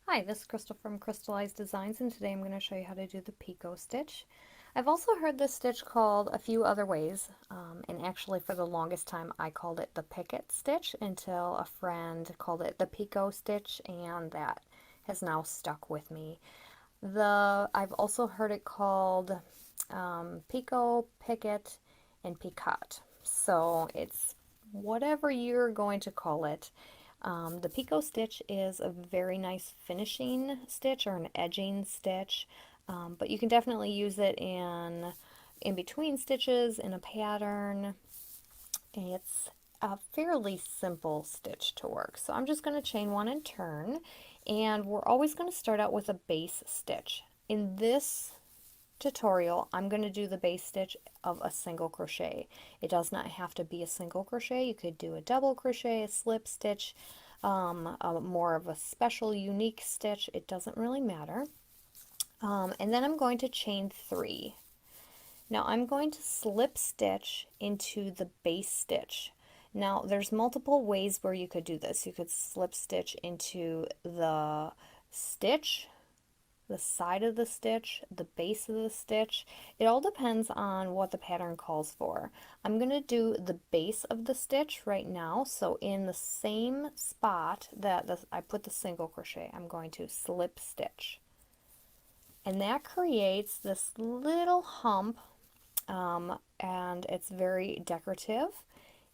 Hi, this is Crystal from Crystalized Designs, and today I'm going to show you how to do the Picot stitch. I've also heard this stitch called a few other ways, and actually for the longest time I called it the Picot stitch until a friend called it the Picot stitch, and that has now stuck with me. I've also heard it called Picot, Picot, and Picot. So it's whatever you're going to call it. The Picot stitch is a very nice finishing stitch or an edging stitch, but you can definitely use it in between stitches in a pattern. It's a fairly simple stitch to work. So I'm just going to chain one and turn, and we're always going to start out with a base stitch. In this tutorial, I'm going to do the base stitch of a single crochet. It does not have to be a single crochet. You could do a double crochet, a slip stitch, more of a special unique stitch. It doesn't really matter. And then I'm going to chain 3. Now I'm going to slip stitch into the base stitch. Now there's multiple ways where you could do this. You could slip stitch into the stitch, the side of the stitch, the base of the stitch. It all depends on what the pattern calls for. I'm going to do the base of the stitch right now. So in the same spot that I put the single crochet, I'm going to slip stitch. And that creates this little hump, and it's very decorative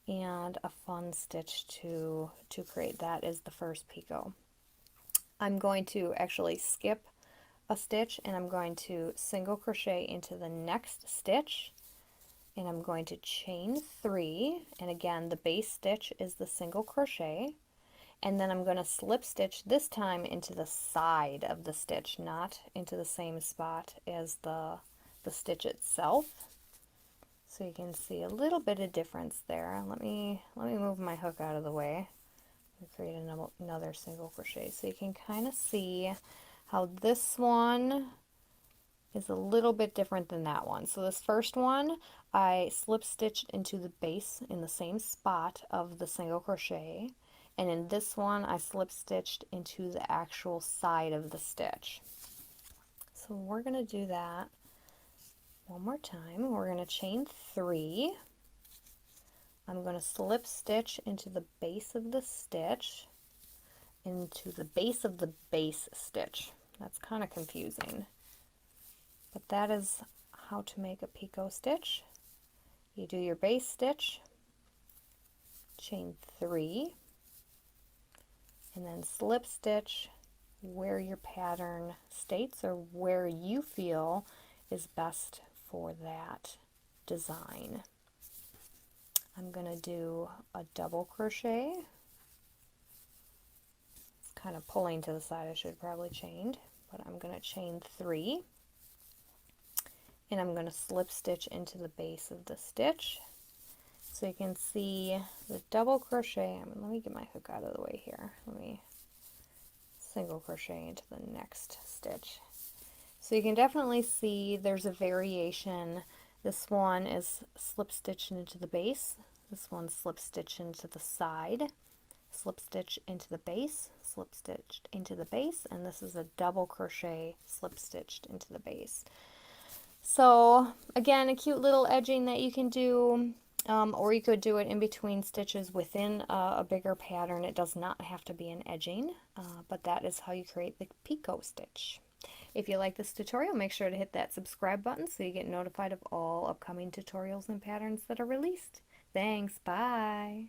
and a fun stitch to create. That is the first picot. I'm going to actually skip a stitch, and I'm going to single crochet into the next stitch, and I'm going to chain 3, and again the base stitch is the single crochet, and then I'm going to slip stitch this time into the side of the stitch, not into the same spot as the stitch itself. So you can see a little bit of difference there. Let me move my hook out of the way and create another single crochet so you can kind of see how this one is a little bit different than that one. So this first one, I slip stitched into the base in the same spot of the single crochet, and in this one I slip stitched into the actual side of the stitch. So we're going to do that one more time. We're going to chain 3. I'm going to slip stitch into the base of the stitch, into the base of the base stitch. That's kind of confusing, but that is how to make a picot stitch. You do your base stitch, chain 3, and then slip stitch where your pattern states or where you feel is best for that design. I'm going to do a double crochet. It's kind of pulling to the side. I should have probably chained, but I'm going to chain 3, and I'm going to slip stitch into the base of the stitch. So you can see the double crochet. Let me get my hook out of the way here. Let me single crochet into the next stitch. So you can definitely see there's a variation. This one is slip stitched into the base. This one slip stitched into the side, slip stitch into the base, slip stitched into the base, and this is a double crochet slip stitched into the base. So again, a cute little edging that you can do, or you could do it in between stitches within a bigger pattern. It does not have to be an edging, but that is how you create the picot stitch. If you like this tutorial, make sure to hit that subscribe button so you get notified of all upcoming tutorials and patterns that are released. Thanks, bye!